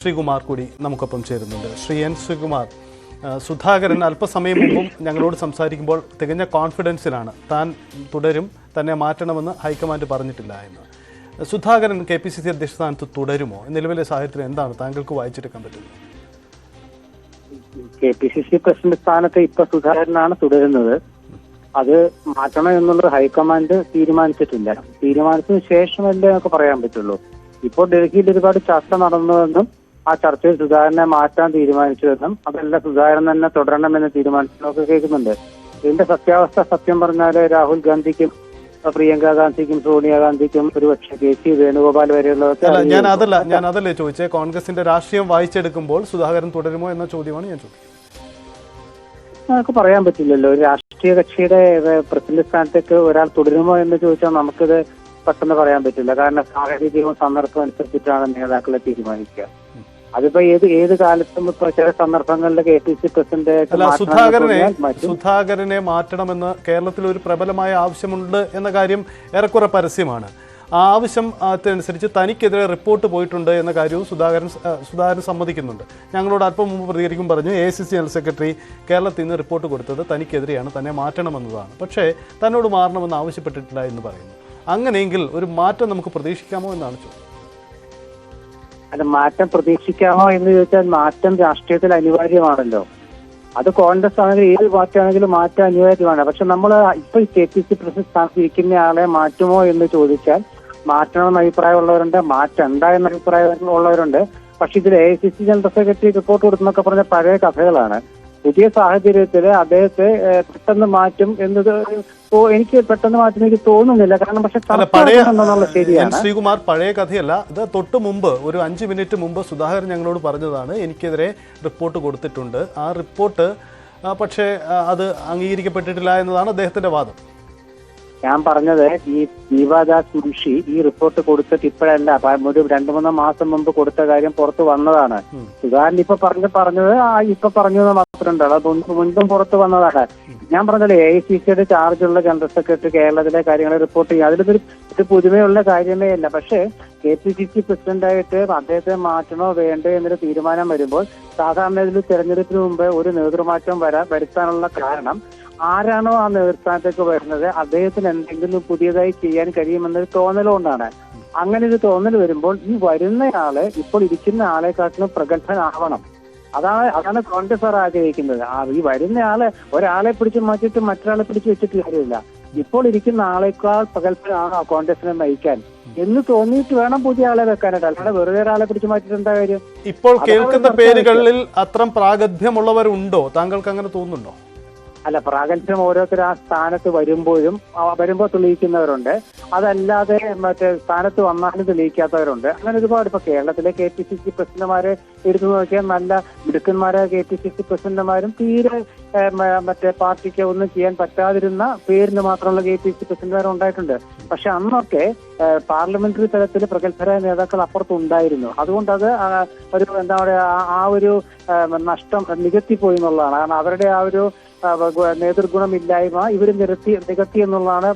ശ്രീകുമാർ കൂടി നമുക്കൊപ്പം ചേരുന്നുണ്ട്. ശ്രീകുമാർ, സുധാകരൻ അല്പസമയം മുമ്പും ഞങ്ങളോട് സംസാരിക്കുമ്പോൾ തികഞ്ഞ കോൺഫിഡൻസിലാണ് താൻ തുടരും, തന്നെ മാറ്റണമെന്ന് ഹൈക്കമാൻഡ് പറഞ്ഞിട്ടില്ല എന്ന്. സുധാകരൻ KPCC അധ്യക്ഷ സ്ഥാനത്ത് തുടരുമോ? നിലവിലെ സാഹചര്യത്തിൽ എന്താണ് താങ്കൾക്ക് വായിച്ചെടുക്കാൻ പറ്റുന്നത്? KPCC പ്രസിഡന്റ് സ്ഥാനത്ത് ഇപ്പൊ സുധാകരനാണ് തുടരുന്നത്. അത് മാറ്റണം എന്നുള്ളത് ഹൈക്കമാൻഡ് തീരുമാനിച്ചിട്ടില്ല. തീരുമാനത്തിന് ശേഷമല്ലേ നമുക്ക് പറയാൻ പറ്റുള്ളൂ. ഇപ്പോൾ ഡൽഹിയിൽ ഒരുപാട് ചർച്ച നടന്നുവെന്നും ആ ചർച്ചയിൽ സുധാകരനെ മാറ്റാൻ തീരുമാനിച്ചുവെന്നും അതല്ല സുധാകരൻ തന്നെ തുടരണമെന്ന് തീരുമാനിച്ചെന്നൊക്കെ കേൾക്കുന്നുണ്ട്. ഇതിന്റെ സത്യാവസ്ഥ സത്യം പറഞ്ഞാല് രാഹുൽ ഗാന്ധിക്കും പ്രിയങ്ക ഗാന്ധിക്കും സോണിയാഗാന്ധിക്കും ഒരുപക്ഷെ KC വേണുഗോപാൽ വരെയുള്ളവർക്ക് ഞാൻ അതല്ലേ ചോദിച്ചേ. കോൺഗ്രസിന്റെ രാഷ്ട്രീയം വായിച്ചെടുക്കുമ്പോൾ സുധാകരൻ തുടരുമോ എന്ന ചോദ്യമാണ് ഞാൻ ചോദിക്കുന്നത്. നമുക്ക് പറയാൻ പറ്റില്ലല്ലോ. ഒരു രാഷ്ട്രീയ കക്ഷിയുടെ പ്രസിഡന്റ് സ്ഥാനത്തേക്ക് ഒരാൾ തുടരുമോ എന്ന് ചോദിച്ചാൽ നമുക്കിത് പെട്ടെന്ന് പറയാൻ പറ്റില്ല. കാരണം സാഹചര്യവും സന്ദർഭവും അനുസരിച്ചിട്ടാണ് നേതാക്കളെ തീരുമാനിക്കുക. അതിപ്പോ ഏത് കാലത്തും ഇപ്പൊ ചില സന്ദർഭങ്ങളിൽ KPCC പ്രസിഡന്റ് സുധാകരനെ മാറ്റണമെന്ന് കേരളത്തിൽ ഒരു പ്രബലമായ ആവശ്യമുണ്ട് എന്ന കാര്യം ഏറെക്കുറെ പരസ്യമാണ്. ആ ആവശ്യം അനുസരിച്ച് തനിക്കെതിരെ റിപ്പോർട്ട് പോയിട്ടുണ്ട് എന്ന കാര്യവും സുധാകരൻ സമ്മതിക്കുന്നുണ്ട്. ഞങ്ങളോട് അല്പം മുമ്പ് പ്രതികരിക്കും പറഞ്ഞു AICC ജനറൽ സെക്രട്ടറി കേരളത്തിൽ നിന്ന് റിപ്പോർട്ട് കൊടുത്തത് തനിക്കെതിരെയാണ്, തന്നെ മാറ്റണമെന്നതാണ്. പക്ഷേ തന്നോട് മാറണമെന്ന് ആവശ്യപ്പെട്ടിട്ടില്ല എന്ന് പറയുന്നു. അങ്ങനെയെങ്കിൽ ഒരു മാറ്റം നമുക്ക് പ്രതീക്ഷിക്കാമോ എന്നാണ് ചോദ്യം. അല്ല, മാറ്റം പ്രതീക്ഷിക്കാമോ എന്ന് ചോദിച്ചാൽ മാറ്റം രാഷ്ട്രീയത്തിൽ അനിവാര്യമാണല്ലോ. അത് കോൺഗ്രസ് ആണെങ്കിലും ഏത് പാർട്ടിയാണെങ്കിലും മാറ്റം അനിവാര്യമാണ്. പക്ഷെ നമ്മൾ ഇപ്പൊ KPCC പ്രസിഡന്റ് സ്ഥാനത്ത് ഇരിക്കുന്ന ആളെ മാറ്റുമോ എന്ന് ചോദിച്ചാൽ മാറ്റണമെന്ന് അഭിപ്രായമുള്ളവരുണ്ട്, മാറ്റണ്ട എന്ന അഭിപ്രായമുള്ളവരുണ്ട്. പക്ഷെ ഇതിൽ AICC ജനറൽ സെക്രട്ടറി റിപ്പോർട്ട് കൊടുക്കുന്നൊക്കെ പറഞ്ഞ പഴയ കഥകളാണ്. പുതിയ സാഹചര്യത്തിൽ അദ്ദേഹത്തെ പെട്ടെന്ന് മാറ്റും എന്നത് എനിക്ക് പെട്ടെന്ന് മാറ്റം എനിക്ക് തോന്നുന്നില്ല. കാരണം പക്ഷെ ശരിയാണ് ശ്രീകുമാർ, പഴയ കഥയല്ല. ഇത് തൊട്ട് മുമ്പ് ഒരു 5 മിനിറ്റ് മുമ്പ് സുധാകരൻ ഞങ്ങളോട് പറഞ്ഞതാണ് എനിക്കെതിരെ റിപ്പോർട്ട് കൊടുത്തിട്ടുണ്ട്. ആ റിപ്പോർട്ട് പക്ഷേ അത് അംഗീകരിക്കപ്പെട്ടിട്ടില്ല എന്നതാണ് അദ്ദേഹത്തിന്റെ വാദം. ഞാൻ പറഞ്ഞത് ഈ ദീപാദാസ് മുൻഷി ഈ റിപ്പോർട്ട് കൊടുത്തിട്ട് ഇപ്പോഴല്ല, ഒരു 2-3 മാസം മുമ്പ് കൊടുത്ത കാര്യം പുറത്തു വന്നതാണ്. സുധാകരൻ ഇപ്പൊ പറഞ്ഞത് ഇപ്പൊ പറഞ്ഞത് മാത്രമുണ്ട്. അത് മുൻപും പുറത്തു വന്നതാണ്. ഞാൻ പറഞ്ഞത് AICCയുടെ ചാർജുള്ള ജനറൽ സെക്രട്ടറി കേരളത്തിലെ കാര്യങ്ങൾ റിപ്പോർട്ട് ചെയ്യും. അതിലൊരു പുതുമയുള്ള കാര്യമേ അല്ല. പക്ഷേ KPCC പ്രസിഡന്റായിട്ട് അദ്ദേഹത്തെ മാറ്റണോ വേണ്ടോ എന്നൊരു തീരുമാനം വരുമ്പോൾ സാധാരണ ഇതിൽ തെരഞ്ഞെടുപ്പിന് മുമ്പ് ഒരു നേതൃമാറ്റം വരുത്താനുള്ള കാരണം ആരാണോ ആ നേതൃസ്ഥാനത്തേക്ക് വരുന്നത് അദ്ദേഹത്തിന് എന്തെങ്കിലും പുതിയതായി ചെയ്യാൻ കഴിയുമെന്നൊരു തോന്നലുകൊണ്ടാണ്. അങ്ങനെ ഒരു തോന്നൽ വരുമ്പോൾ ഈ വരുന്നയാള് ഇപ്പോൾ ഇരിക്കുന്ന ആളെക്കാട്ടിലും പ്രഗത്ഭനാവണം. അതാണ് കോൺഗ്രസ് ആഗ്രഹിക്കുന്നത്. ഈ വരുന്നയാള് ഒരാളെ പിടിച്ച് മാറ്റിയിട്ട് മറ്റൊരാളെ പിടിച്ച് വെച്ചിട്ട് കാര്യമില്ല. ഇപ്പോൾ ഇരിക്കുന്ന ആളെക്കാൾ പ്രഗത്ഭനാണോ കോൺഗ്രസിനെ നയിക്കാൻ എന്ന് തോന്നിയിട്ട് വേണം പുതിയ ആളെ വെക്കാനായിട്ട്. അല്ലാതെ വെറുതെ ഒരാളെ പിടിച്ച് മാറ്റിയിട്ട് എന്താ കാര്യം? ഇപ്പോൾ കേൾക്കുന്ന പേരുകളിൽ അത്ര പ്രാഗൽഭ്യമുള്ളവരുണ്ടോ? താങ്കൾക്ക് അങ്ങനെ തോന്നുന്നുണ്ടോ? അല്ല, പ്രാഗൽഭ്യം ഓരോരുത്തർ ആ സ്ഥാനത്ത് വരുമ്പോൾ തെളിയിക്കുന്നവരുണ്ട്. അതല്ലാതെ മറ്റേ സ്ഥാനത്ത് വന്നാലും തെളിയിക്കാത്തവരുണ്ട്. അങ്ങനെ ഒരുപാട്. ഇപ്പൊ കേരളത്തിലെ KPCC പ്രസിഡന്റുമാരെ എടുത്തു നോക്കിയാൽ നല്ല മിടുക്കന്മാരായ KPCC പ്രസിഡന്റുമാരും തീരെ മറ്റേ പാർട്ടിക്ക് ഒന്നും ചെയ്യാൻ പറ്റാതിരുന്ന പേരിന് മാത്രമുള്ള KPCC പ്രസിഡന്റുമാരും ഉണ്ടായിട്ടുണ്ട്. പക്ഷെ അന്നൊക്കെ പാർലമെന്ററി തലത്തിൽ പ്രഗത്ഭരായ നേതാക്കൾ അപ്പുറത്തുണ്ടായിരുന്നു. അതുകൊണ്ട് അത് ഒരു എന്താ പറയുക ആ ഒരു നഷ്ടം നികത്തിപ്പോയി എന്നുള്ളതാണ്. കാരണം അവരുടെ ആ ഒരു നേതൃഗുണമില്ലായ്മ ഇവര് നികത്തി എന്നുള്ളതാണ്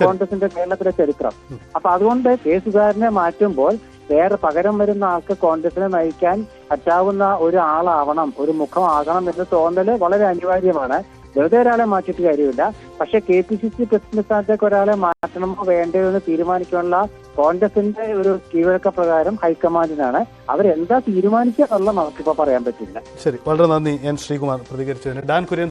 കോൺഗ്രസിന്റെ കേരളത്തിലെ ചരിത്രം. അപ്പൊ അതുകൊണ്ട് സുധാകരനെ മാറ്റുമ്പോൾ വേറെ പകരം വരുന്ന ആൾക്ക് കോൺഗ്രസിനെ നയിക്കാൻ പറ്റാവുന്ന ഒരു ആളാവണം, ഒരു മുഖമാകണം എന്ന തോന്നല് വളരെ അനിവാര്യമാണ്. വെറുതെ ഒരാളെ മാറ്റിയിട്ട് കാര്യമില്ല. പക്ഷെ KPCC പ്രസിഡന്റ് സ്ഥാനത്തേക്ക് ഒരാളെ മാറ്റണമോ വേണ്ടയോ എന്ന് തീരുമാനിക്കാനുള്ള കോൺഗ്രസിന്റെ ഒരു കീഴ്വഴക്ക പ്രകാരം ഹൈക്കമാൻഡിനാണ്. അവരെന്താ തീരുമാനിക്കുക എന്നുള്ള നമുക്കിപ്പോ പറയാൻ പറ്റില്ല. ശരി, വളരെ നന്ദി ശ്രീകുമാർ പ്രതികരിച്ചതിന്. ഡാൻ കുര്യൻ.